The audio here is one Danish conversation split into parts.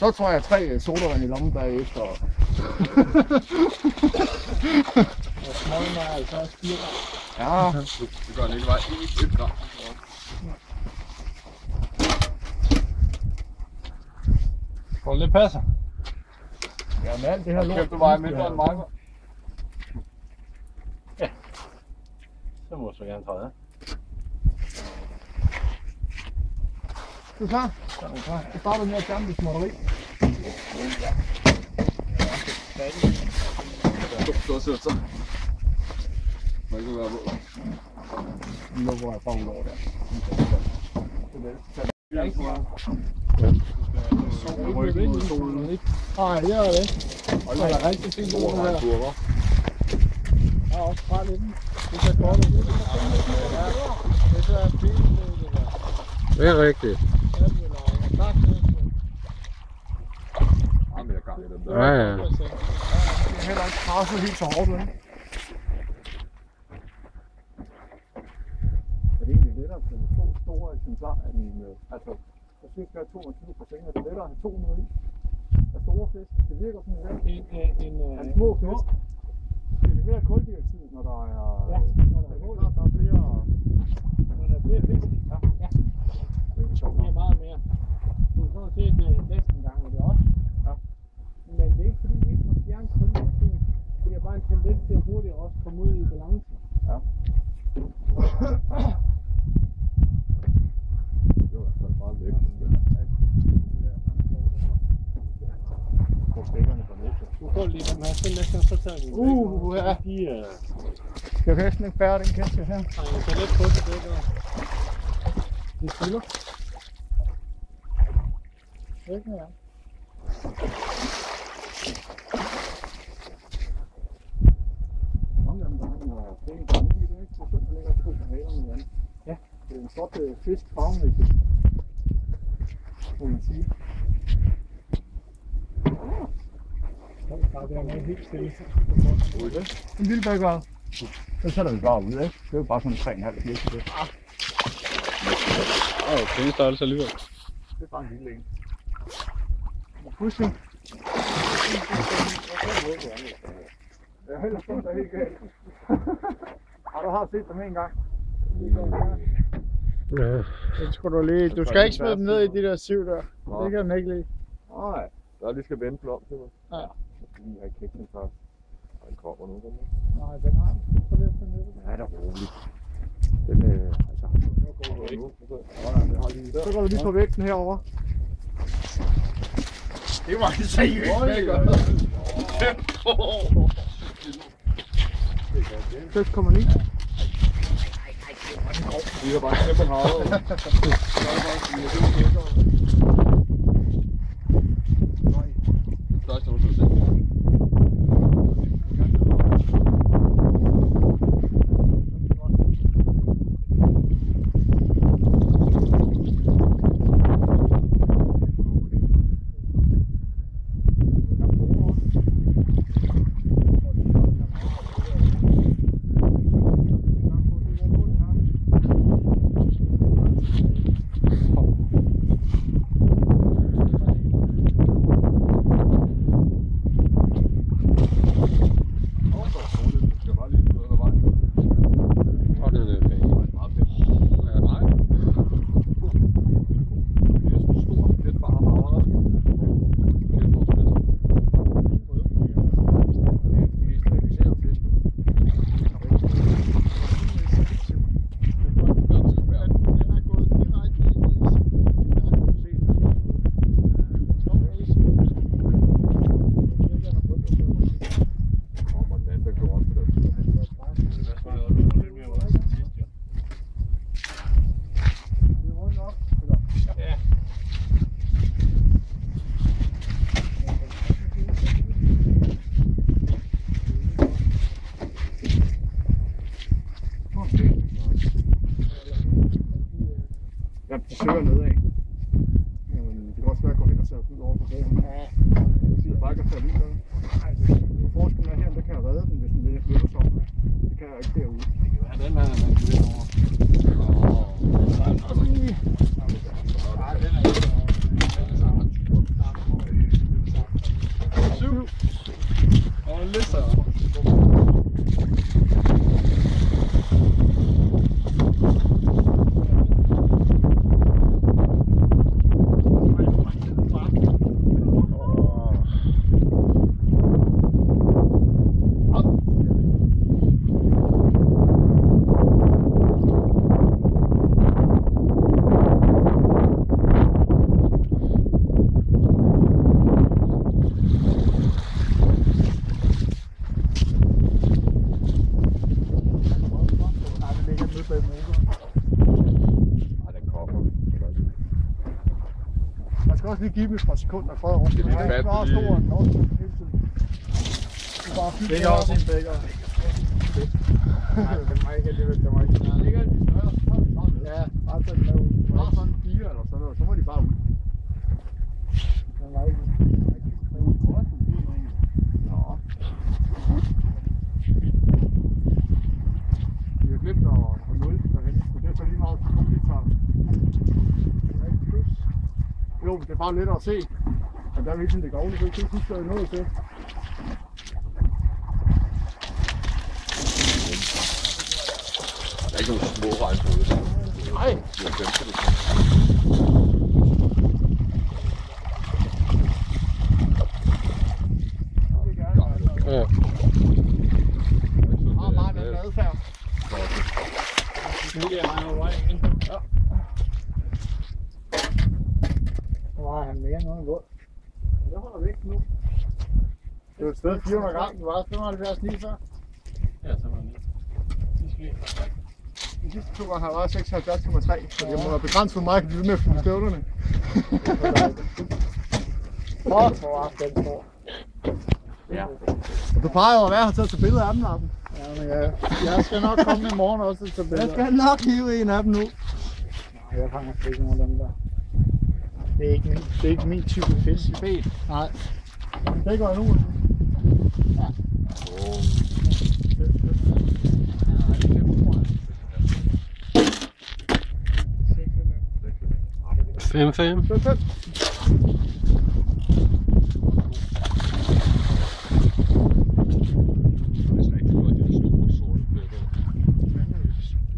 Så tror jeg 3 sodavand i lommen bagefter. Og smøgen er altså også 4 gram. Ja. Det gør den ikke bare 1 gram. Tror du det passer? Ja, med alt det her lort. Kæft, du vejer mindre end mig. Ja. Så må du så gerne træde. Du er klar? Ja, jeg er klar. Så starter med at fjerne det småtteri. Du sidder så. Må ikke være på. Nu går jeg bare ud over der. Ja, ikke meget. Ryggen mod solen, ikke? Nej, det er det. Og der er rigtig fint ord her. Jeg er også træt i den. Det kan godt det. Det er fint. Det er rigtigt. Ja, ja. Det er heller ikke presset helt så hårdt, vel? Det er egentlig lettere at få 2 store eksemplarer end altså, jeg synes, at 22 procent, det er lettere at have 200 i. Af store fisk. Det virker sådan en små fisk. Det er mere kuldioxid, når der er... Ja, når der er klart, der er flere... Når der er flere fisk. Ja. Det er sjovt. Det er meget mere. Du kan sådan set næsten gang med det også. Ja. Men det er ikke fordi vi ikke må fjerne kuldioxid. Det er bare en tendens til at hurtigt også komme ud i balance. Ja. Det var i hvert fald meget væk. Du får lige den her, så næsten så tager vi den. Ja. Jeg kan næsten ikke bære den kasse her. Nej, jeg kan lidt på det der. Det fylder. Ikke mere. Mange af dem, der har noget pænt gange i det, ikke? Så sådan, der ligger 2 på halerne i vandet. Ja. Det er en flot fisk farvemæssigt, må man sige. Det er noget helt stille. En lille bækvare. Så sætter vi bare ud, ikke? Det er jo bare sådan 3,5 kilo til det. Det er jo størrelse alligevel. Det er bare en lille en. Pludselig. Jeg har ellers fundet dig helt galt. Du har set dem en gang. Det skulle du lige. Du skal ikke smide dem ned i de der 7 der. Det kan man ikke lide. Nej, der er lige skal vende plom til mig. Ja. Jeg skal lige have kækken først. Og den kommer nu. Nej, den har den. Prøv lige at finde det. Ja, det er roligt. Den altså. Så går du lige på vægten herovre. Det var ikke seriøst. Det 6,9. er bare knæppe på havet. Største undersøgelse. Jeg forsøger nedad. Det kan også være at gå hen og sætte ud over på broen. Ja. Jeg siger bare ikke at falde ud af. Forskellen er her, der kan jeg redde den, hvis den vender sig om. Det kan jeg ikke derude. Det kan være den her, man kan vende over. Og så lige. Ja, den er ikke. man skal også lige give dem et par sekunder for at Det er lige ikke bare stor og hele tiden. Det er også en bækker. Nej, den var ikke alligevel, den var ikke sådan. Det er ikke alt de større, så har vi bare med. Ja, bare sådan lav. Bare sådan 4 eller sådan noget, så må de bare ud. Den var ikke. Nå. Vi har glemt at måle derhen, så det er så lige meget for 2 liter. Jo, det er bare lettere at se. Men der er virkelig det går ordentligt, så ikke huske, at noget til. Der er ikke nogen små regnbuer. Nej. De har glemt det. Ja. Har bare en anden adfærd. Nu giver han jo vej igen. Ja. Nu har han mere end noget godt. Det holder væk nu. Det er jo et sted 400 gange. Det var 75 lige før. Ja, så var det. De sidste 2 gange har jeg været 76,3, så jeg må have begrænset for mig at blive ved med at fylde støvlerne. For aften på. Ja. Du plejer jo at være her til at tage billeder af dem, Larsen. Ja, men jeg skal nok komme i morgen også til billeder. Jeg skal nok hive en af dem nu. Nej, jeg fanger slet ikke nogen af dem der. Det er ikke min type fisk. I ben. Nej. Det går jeg nu. Ja. 5-5. Så tæt. Det er rigtig godt, de store sorte pletter.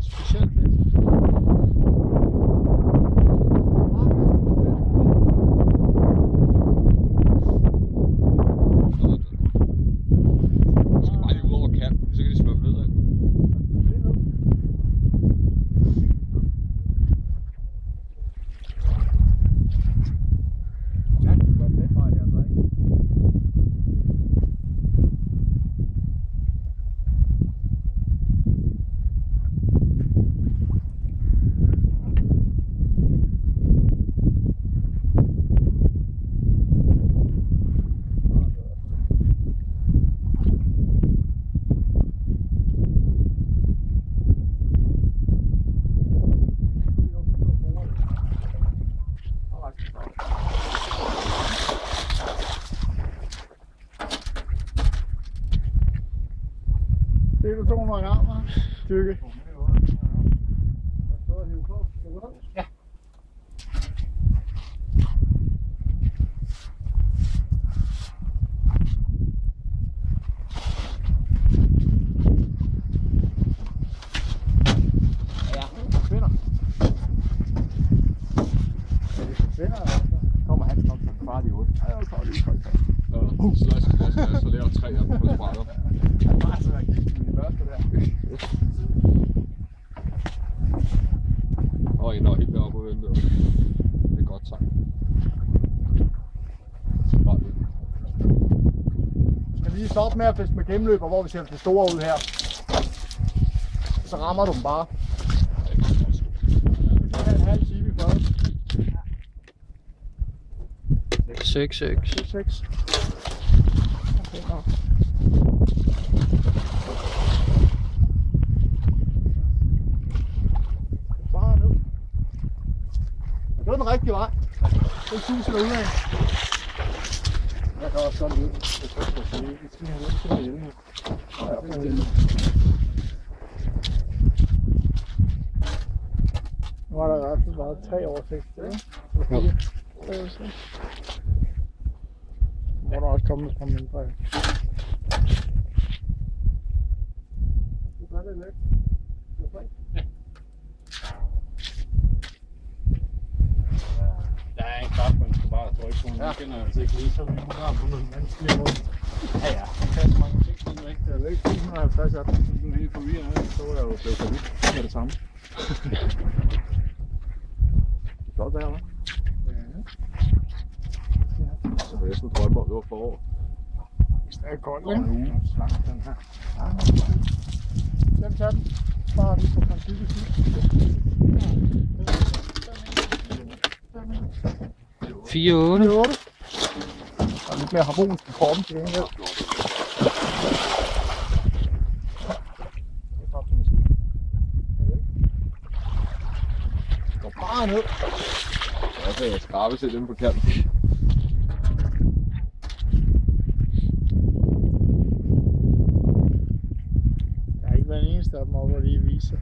Specielt fedt. De skal bare lige ud over kanten, så kan de svømme nedad. Det er du 200 gram, hva'? Stykke. Ja. Forsvinder. Forsvinder altså. Kommer han nok som kvart i 8. Ja, jeg tager lige koldt. Så laver 3 af dem på sprækker. Han var altså gik i første der. Og en der er helt deroppe og venter. Det er godt sagt. Bare lidt. Skal lige stoppe med at fiske med gennemløber, hvor vi ser det store ud her. Så rammer du dem bare. Det er en halv time i flade. 6-6. 6. Okay, nå. Bare ned. Det var den rigtige vej. Den suser derudad. Jeg kan også godt lide det. Det skal have lidt til at hjælpe. Nu har der i hvert fald været 3 oversigter, ikke? Jo. 3 oversigter. Nu må der også komme fra mindre. Det er lidt væk. Der er en knap, man skal bare trykke på. Nu kender jeg altså ikke lige, så vi må have på noget vanskeligt måde. Ja, ja. Det kan så mange ting, sådan væk. Det er væk 250 af dem. Sådan helt forvirrende. Så var jeg jo blevet for vidt med det samme. Det er flot der, hva'? Så vil jeg sådan drømme om, det var forår. Det er godt, Det er en uge. Slank den her. Den tager den. Bare lige på princippet. 4,8. Der er lidt mere harmonisk i kroppen til gengæld. Går bare ned. Ja, så jeg skrabe selv inde på kanten. Der er ikke været en eneste af dem over, hvor lige viser.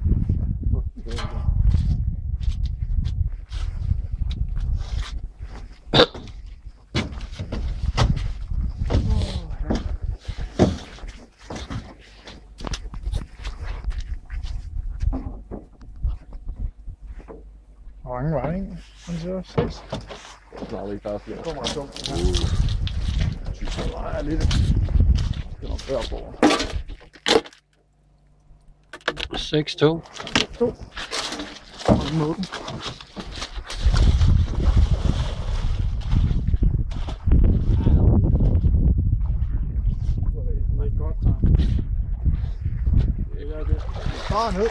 Hvor mange var det egentlig? Han siger 6. Snart ikke, der er flere. Det kommer tungt. Der er lidt. Det er nok før på. 6,2. Og den åben. Det er godt, så. Det er det. Bare ned.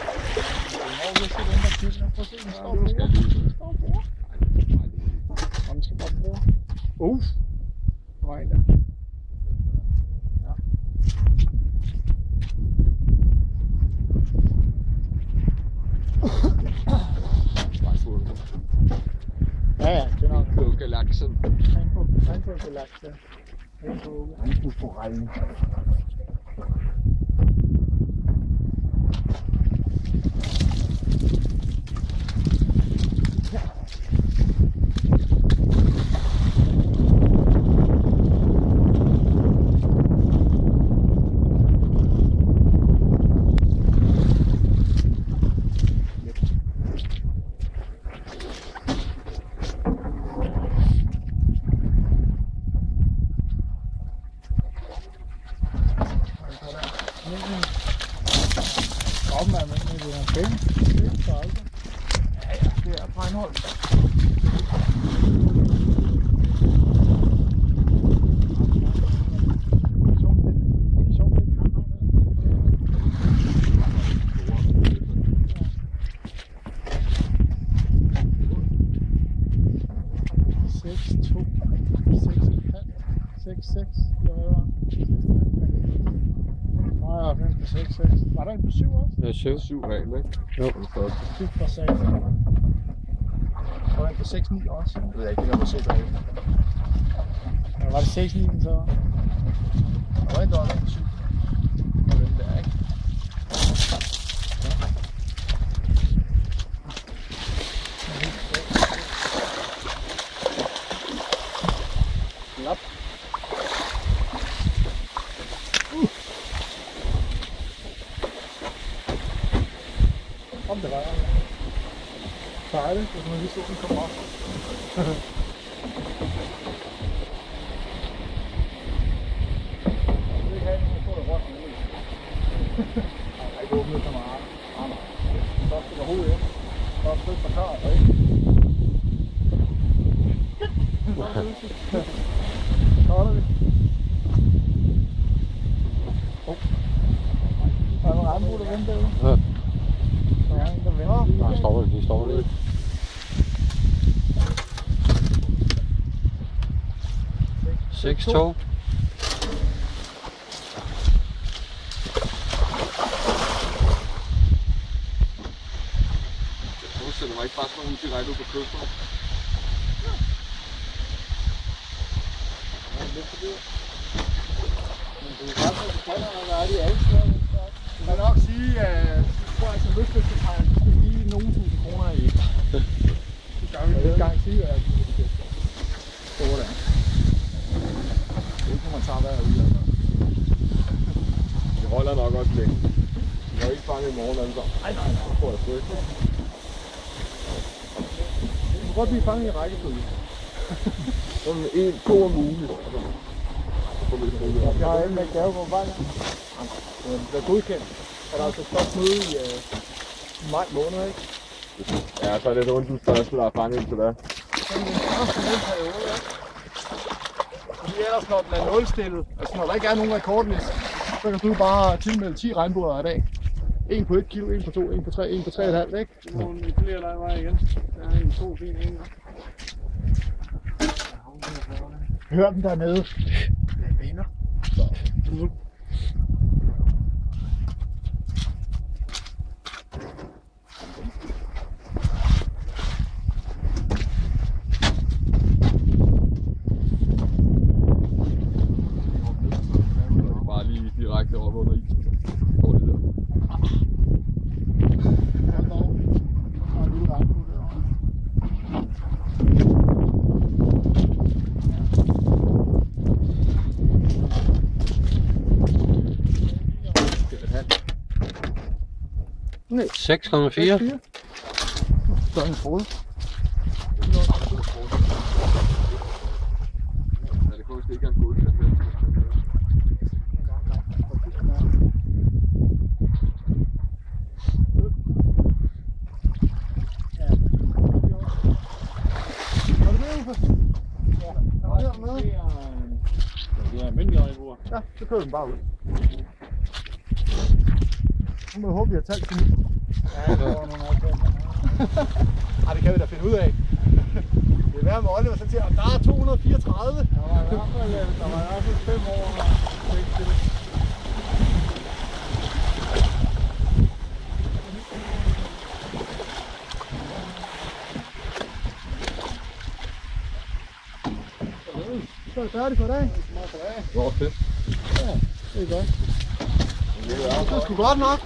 Prøv at se, den står på. Den skal bare bruge. Nej, der. Ja, det er nok. På galaksen. Han på galaksen. Han på regnen. Det er Breinholt. Var der en på 7 også? Det er 7 regel, ikke? Jo. Fik for sagen. Var der en på 6-9 også? Jeg ved ikke, det var på 6 regel. Var det 6-9 så? Der var en, der var på 7. Og den der, ikke? Lap. Om det var Dejligt, hvis man lige så den komme op. Jeg vil ikke have, at man får det rundt med det. Jeg har ikke åbnet så meget. Nej. Så skal der hovedet ind. Så er der et par karer, ikke? Så er vi. Der er nogle andre, der venter derude. Ja. Der er en, der venter. Nej, de stopper lidt. Seks, to. Jeg sætter mig ikke bare sådan nogle direkte ud på kysten. Men det er faktisk, at det kan være de alle steder. Jeg vil nok sige, at jeg tror, at som lystfisketræer skal give nogle 1000 kroner i. Det gør vi lidt gang sige, at det store der. Det er ikke, når man tager hver uge. Det holder nok også længe. Vi har ikke fanget i morgen alle sammen. Nej. Det tror jeg sgu ikke. Det kan godt blive fanget i rækkefølge. Sådan 1-2 om ugen. Jeg har alle med gave på vejen. Det er godkendt. Er der altså et stort møde i maj måned, ikke? Ja, så er det rundt den første, der er fanget indtil da. Sådan en første periode, ikke? Fordi ellers, når den er nulstillet, altså når der ikke er nogen rekordliste, så kan du bare tilmelde 10 regnbuer i dag. En på 1 kilo, en på 2, en på 3, en på 3,5, ikke? Nu må vi flere dig vej igen. Der er en 2 fin en. Hør dem dernede. Det vinder. Bare lige direkte op under isen. Står det der. Hold da op. Der er en lille regnbue derovre. Nej. 6,4. Større end Frode. Ja, det kunne måske ikke engang gå ud til. Var det med, Uffe? Ja. Der var der med. Det er almindelige regnbuer. Ja, så kører den bare ud. Nu må jeg håbe, vi har talt til nu. Ja, det var nogle aftaler. Ej, det kan vi da finde ud af. Det er værd med Oliver, så til, og der er 234. Der var i hvert fald 5 år. Så er det færdigt for i dag. Det var fedt. Det er godt. Det er sgu godt nok.